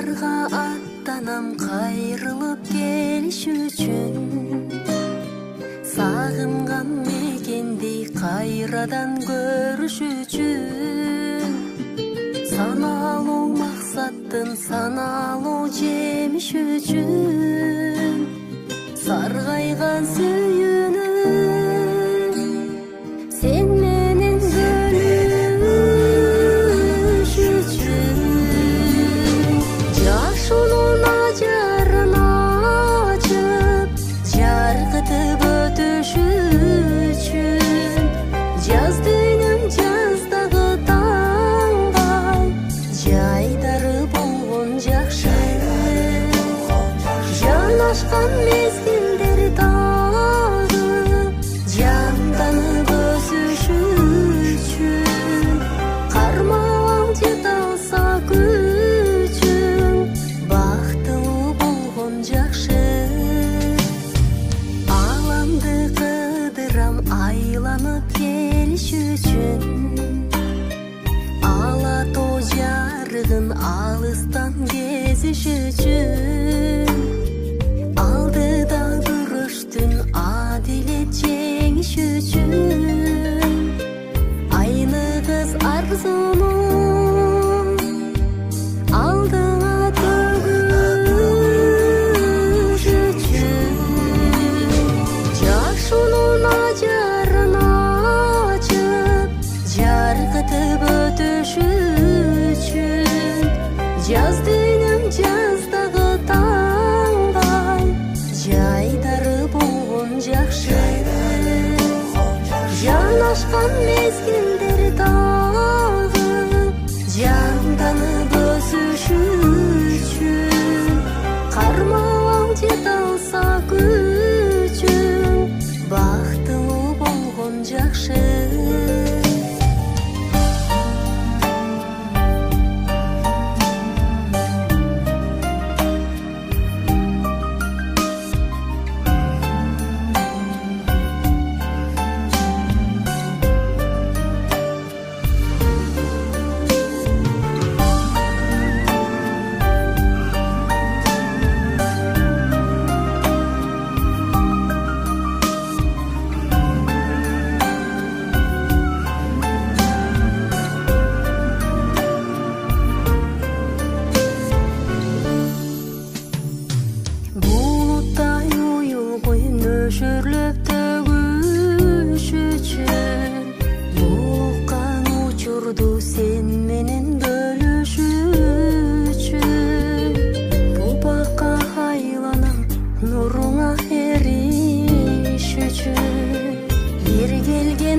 Сапарга аттанам кайрылып келиш үчүн. Сагынган мекенди кайрадан көрүш үчүн. Саналуу максаттын саналуу жемиш үчүн. Саргайган сүйүүнүм сен менен бөлүш үчүн. Жашуунун ажарын ачып жаркытып өтүш үчүн. Жаз дүйнөм жаздагы таңгай жайдары болгон жакшы. Жанашкан мезгилдер дагы жанданып өсүш үчүн. Кармалам жете алса күчүң бактылуу болгон жакшы. Аламды кыдырам айланып келиш үчүн. Ала тоо жарыгын алыстан кезиш үчүн. Алдыда күрөштүн адилет жеңиш үчүн. Айны кыз арзуну алдыңа төгүш үчүн. Жашуунун ажарын ачып жаркытып өтүш үчүн. Жаз дүйнөм жаздагы таңгай жайдары болгон жакшы. Жанашкан мезгилдер дагы жанданып өсүш үчүн. Кармалам жете алса күчүң бактылуу болгон жакшы. Булуттай уюлгой нөшөрлөп төгүш үчүн. Булуккан учурду сен менен бөлүш үчүн. Бул бакка айланам нуруңа эриш үчүн. Бир келген